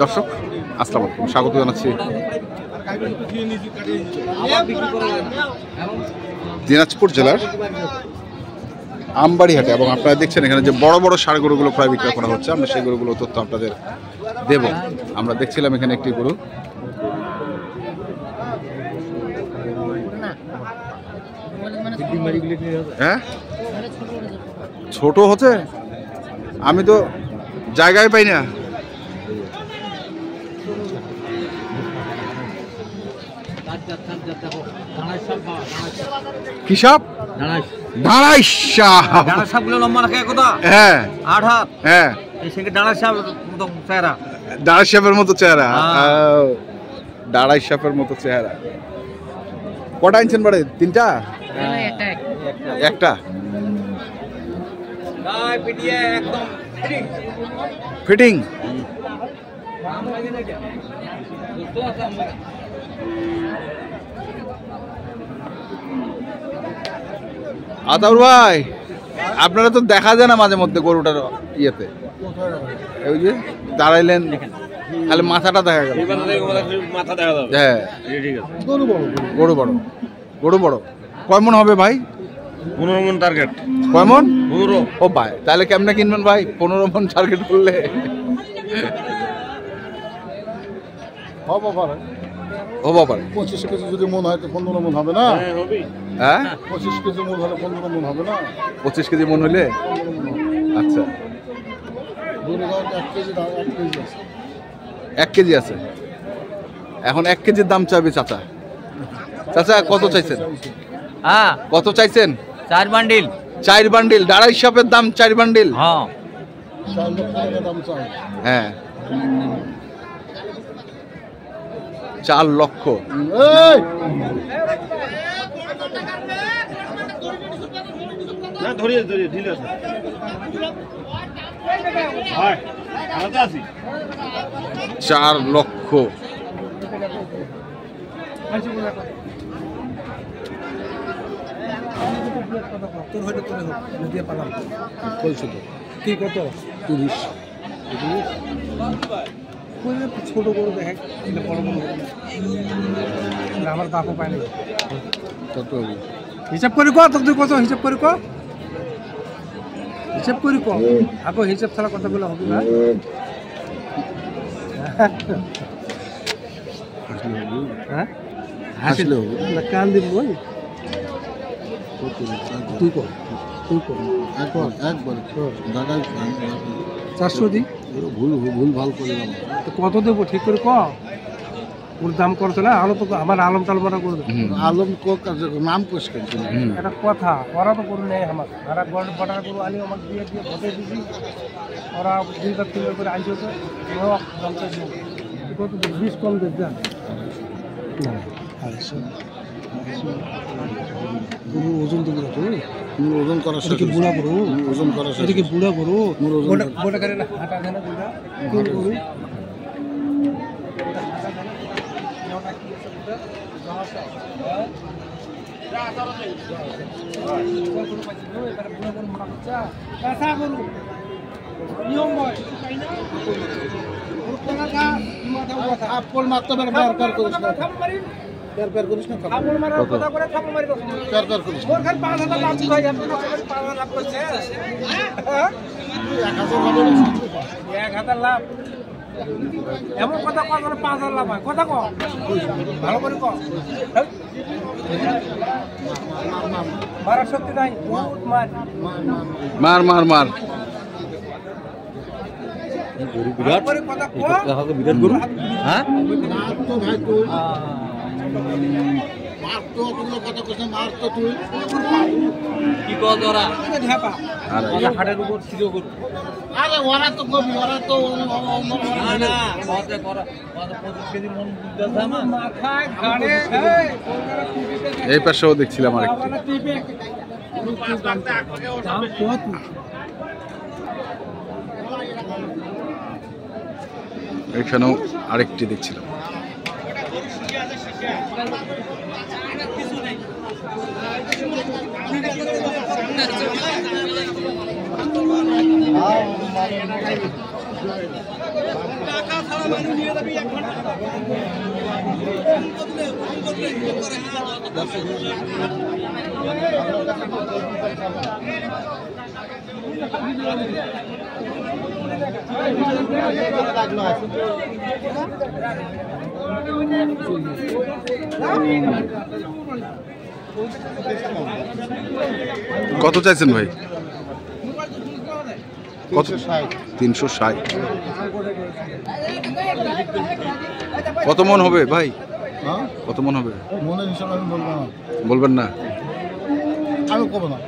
দর্শক আসসালামু আলাইকুম, স্বাগত জানাচ্ছি দিনাজপুর জেলার আমবাড়ি হাটে। এবং আপনারা দেখছেন এখানে যে বড় বড় ষাঁড় গরুগুলো প্রায় বিক্রয় করা হচ্ছে। আমরা সেই গরুগুলো তথ্য আপনাদের দেব। আমরা দেখছিলাম এখানে একটি গরু, হ্যাঁ ছোট হচ্ছে, আমি তো জায়গায় পাই না। কি সাপ? ডাঁড়াই সাপ। ডাঁড়াই সাপগুলো লম্বা রাখে কথা। হ্যাঁ 8 হাত। হ্যাঁ এই সঙ্গে ডাঁড়াই সাপ মতো চেহারা। ডাঁড়াই সাপের মতো চেহারা। ডাঁড়াই সাপের মতো চেহারা। কটা আনছেন বাড়ি? 3টা? একটা একদম ফিটিং। আতাউর ভাই, আপনারা তো দেখা যায় না মাঝে মধ্যে গরুটার ইয়েতে, ওই যে দাঁড়াইলেন খালি মাথাটা দেখা গেল। হ্যাঁ গরু বড়, গরু বড়। কয় মন হবে ভাই? 15 মন টার্গেট। কয় মন? 15। ও ভাই, তাহলে কেমনে কিনবেন ভাই 15 মন টার্গেট করলে? হবো পারে 25 কেজি যদি মন হয় তো 15 মন হবে না? হ্যাঁ 25 কেজি মন হলে 15 মন হবে না? 25 কেজি মন হইলে আচ্ছা। 1 কেজি আছে এখন। 1 কেজির দাম চাইবে চাচা। চাচা কত চাইছেন? হ্যাঁ কত চাইছেন? 4 বান্ডিল। 4 বান্ডিল ডাঁড়াই সাপের দাম 4 বান্ডিল। হ্যাঁ হ্যাঁ 4 লক্ষ। না ধরিয়ে ধরিয়ে ঢিলে আছে। হাই আলাদা আছে 4 লক্ষ। তোর হয়তো তোর দিয়ে পালাম কি কত? 30। ছোট গরু দেখে বড় গরু আমার দাপও পায় না। কত হিসাব করি কত? তুই কত হিসাব করি কত? হিসাব করি কত? আগো হিসাব ছাড়া কথাগুলো হবে না। হ্যাঁ হাসলে হবে না, কান দিব বল। তুই কর, তুই কর একবার দাদাই 400 দি। ভুল ভাল করলাম তো কত দেবো ঠিক করে ক। ওর দাম করছে না আলো তো আমার আলম টালমাটা করে দেবো। আলম নাম কোষ করছে একটা কথা। ওরা তো করে নেই আমার, ওরা বড়া গরু আনি আমাকে দিয়ে দিয়ে ভোটে দিছি। ওরা 2-3 করে আনছে তো 20 কম দেখ না। গরু ওজন তো বুড়া, তুই ওজন করা কি বুড়া গরু? ওজন করা এটা কি বুড়া গরু? গোটা করে না হাঁটা খানা বুড়া কোন গরু? এমন কথা কয় 5,000 লাভ হয়। কথা কম ভালো করে কম। মারার শক্তি নাই। মার মার মার। গরু বিরাট বিরাট গরু। হ্যাঁ কি কত ওরা হাটের উপর ছিল গরু। আরে ওরা তো কবি, ওরা তো না কত করা 25 কেজি মন দিতে আমার মাথায় ঘাড়ে। এই পাশেও দেখছিলাম আরেকটি। এখানেও আরেকটি দেখছিলাম। কত চাইছেন ভাই? কত? 360। কত মন হবে ভাই? কত মন হবে? মনের হিসাবে আমি বলবো না, বলবেন না? আমি করবো না।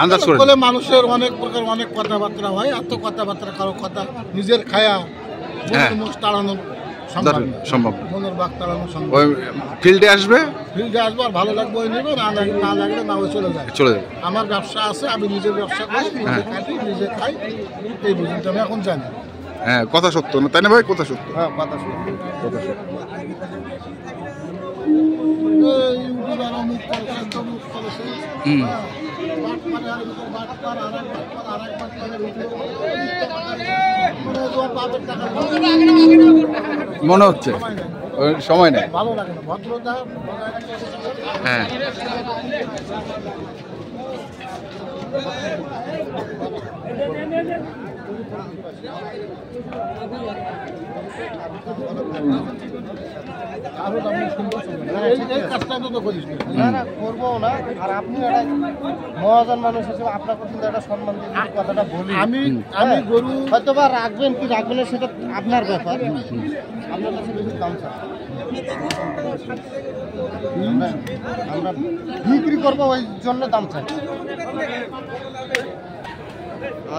আন্দাজ করে বলে মানুষের অনেক প্রকার অনেক কথাবার্তা হয়, এত কথাবার্তা কারো কথা নিজের খায়া হ্যাঁ। মুখ তাড়ানো সম্ভব না। সম্ভব। মনের বাক তাড়ানো সম্ভব। ওই ফিল্ডে আসবে, ফিল্ডে আসবো, আর ভালো লাগবে ওই নেবে, না লাগলে না ওই চলে যায়। চলে যাবে। আমার ব্যবসা আছে, আমি নিজের ব্যবসা করি, নিজে কাটি, নিজে খাই, এই বুঝিটা আমি এখন জানি। হ্যাঁ, কথা সত্য না তাই না ভাই? কথা সত্য। হ্যাঁ, কথা শুনি। কথা সত্য। ইউটিউবার অমুক করেছে, তমুক করেছে। হুম। বাট পারে, আর ভিতর বাট পার, আর এক বাট পার, আর এক বাট পারের ভিতরে মানে তোমার বাপের টাকা মনে হচ্ছে ওই সময় নেই। ভালো লাগে না, ভদ্রতা বজায় রাখতে। হ্যাঁ। আরো দামি সুন্দর সুন্দর। এই কাজটা তো করিস না। না না করবো না। আর আপনি একটা মহাজন মানুষ হিসেবে আপনার কিন্তু একটা সম্মান দিয়ে যদি কথাটা বলি, আমি গরু হয়তো বা রাখবেন কি রাখবেন না সেটা আপনার ব্যাপার। আপনার কাছে বেশি দাম চাই, আমরা বিক্রি করবো ওই জন্য দাম চাই।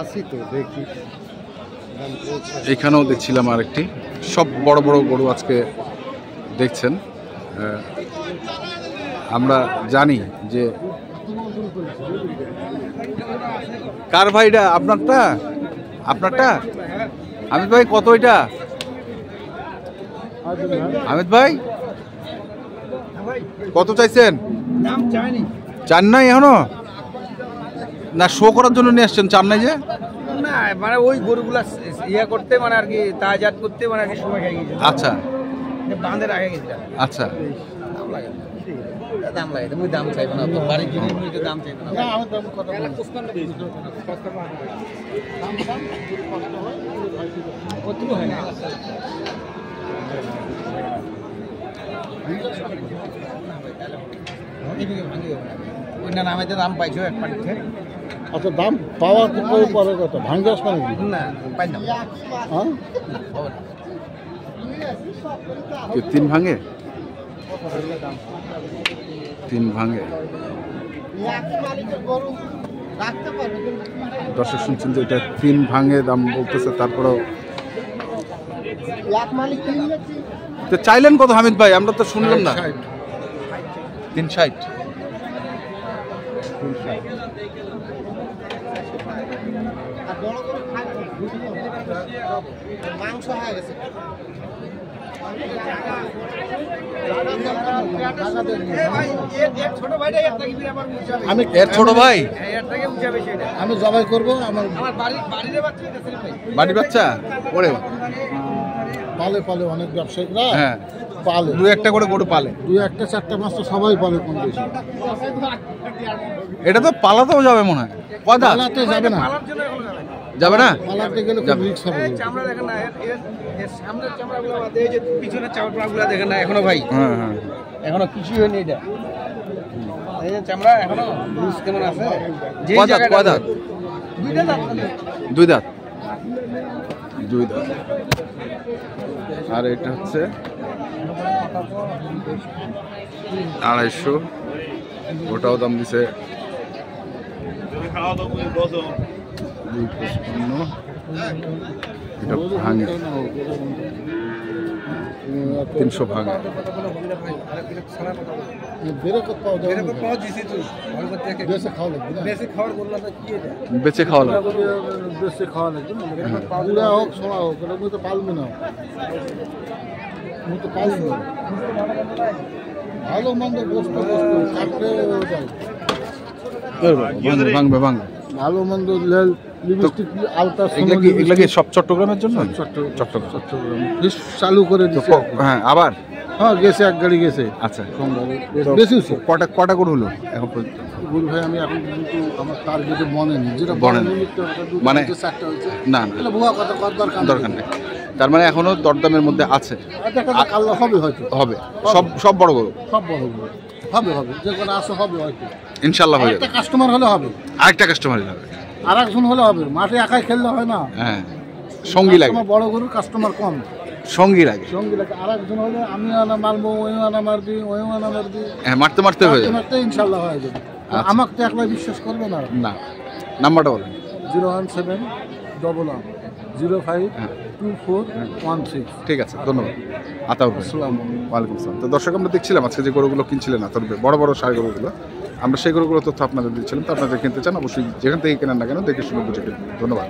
আসি তো দেখি। এখানেও দেখছিলাম আরেকটি, সব বড় বড় গরু আজকে দেখছেন। আমরা জানি যে কার ভাইটা? আপনারটা? আপনারটা? আমিদ ভাই কত এটা? আমিদ ভাই কত চাইছেন? দাম চাইনি চান নাই এখনো? না শো করার জন্য নিয়ে আসছেন? চান নাই যে? না, মানে ওই গরুগুলা ইয়া করতে মানে আর কি তাজাত করতে মানে আর কি সময় খাই গেছে। আচ্ছা বাঁধের আগে গেছিলাম। আচ্ছা। দাম লাগে না, দাম লাগে, তুমি দাম চাইবে না তো, বাড়ি কিনে নিয়ে তো দাম চাইবে না। না, আমি দাম কথা বলি। কতটুকু হয় না? ওই না নামে দাম পাইছো এক পাটিতে? আচ্ছা, দাম পাওয়া তো পরে কথা, ভাঙ্গে আসবে নাকি? না পাই না। হ্যাঁ, কি 3 ভাঙে? 3 ভাঙে। গরু রাখতে পারবে কিন্তু দর্শক শুনছেন যে এটা 3 ভাঙে দাম বলতেছে, তারপরেও এক মালিক কিনলে তো চাইলেন কত হামিদ ভাই? আমরা তো শুনলাম না। 360। আর বড় করে খাবে মাংস হয়ে গেছে। ছোট ভাইটা এর থেকে বিরাবার উঠাবে। আমি এর ছোট ভাই এর থেকে উঠাবে সেটা। আমি জবাই করবো। আমার আমার বাড়ির বাচ্চা এটা ছেলে ভাই। বাড়ি বাচ্চা ওরে পালে পালে অনেক ব্যবসায়িকরা হ্যাঁ, পালে, 2-1টা করে গরু পালে। 2-1টা 4টা 5টা সবাই পালে কম বেশি। এটা তো পালাতেও যাবে মনে হয়। কয় দাঁত? পালাতে যাবে না, পালার জন্য এখন যাবে না। যাবে না? পালাতে গেলে খুব রিস্ক হবে। এই চামড়া দেখেন না, এর সামনের চামড়াগুলো বাদে এই যে পিছনের চামড়াগুলো দেখেন না এখনো ভাই, হ্যাঁ হ্যাঁ। এখনো কিছুই হয়নি এটা। এই যে চামড়া এখনো লুজ কেমন আছে। যে কয় দাঁত? জায়গাটা কয় দাঁত? দুইটা দাঁত খালি। 2 দাঁত। 2 দাঁত। আর এটা হচ্ছে 250। ওটাও দাম দিছে 255। এটা ভাঙে 300 ভাঙে। বেরোতে পাওয়া যাবে এরকম না। পাওয়া দিছি তো ঘর থেকে বেশি খাওয়া লাগবে না। বেশি খাওয়ার বললাম না কি এটা। বেচে খাওয়া লাগবে। বেশি খাওয়া লাগবে না। বুড়া হোক ছোড়া হোক, এটা মুই তো পালবো না, মুই তো পালবো না। ভালো মন্দ গোস্ত গোস্ত কাটলে যায়। ভাঙবে ভাঙবে ভাঙবে। ভালো মন্দ লিপস্টিক আলতা এগুলা কি সব চট্টগ্রামের জন্য? চট্টগ্রাম বেশ চালু করে দিচ্ছে। হ্যাঁ আবার হ্যাঁ গেছে, এক গাড়ি গেছে আচ্ছা সোমবারে। তো বেশি হচ্ছে কটা করে হলো এখন পর্যন্ত? গুরু ভাই আমি এখন কিন্তু আমার টার্গেটে মনে নেই, যেটা বনে নেই। মানে- চারটা হয়েছে না না তাহলে ভুয়া কথা কর দরকার দরকার নেই। তার মানে এখনো দরদামের মধ্যে আছে, কাল্লা হবে হয়তো, হবে সব বড় গরু সব বড় গরু হবে যে কোনো আসে হবে হয়তো। ইনশাল্লাহ হয়ে একটা যাবে। কাস্টমার হলে হবে, আরেকটা কাস্টমার হবে। আর একজন হলে হবে, মাঠে একাই খেললে হয় না, হ্যাঁ সঙ্গী লাগে, Customer বড় গরুর কাস্টমার কম, সঙ্গী লাগে। সঙ্গী লাগে। আর একজন হলে আমি আনা মারবো, ওই আনা মারবি, ওই আনা মারবি, হ্যাঁ মারতে মারতে হয়ে যাবে। মারতে ইনশাল্লাহ হয়ে যাবে। আচ্ছা। আমাকে তো একলা বিশ্বাস করবে না। না নাম্বারটা বলেন। 01711052416। ঠিক আছে ধন্যবাদ আতাউর ভাই। আসসালামু ওয়ালাইকুম আসসালাম। তো দর্শক আমরা দেখছিলাম আজকে যে গরুগুলো কিনছিলেন আতাউর ভাই, বড় বড় সার গরুগুলো, আমরা সেই গরুগুলো তথ্য আপনাদের দিচ্ছিলাম। তো আপনাদের কিনতে চান অবশ্যই যেখান থেকে কেনেন না কেন দেখে শুনে বুঝে কিনবেন। ধন্যবাদ।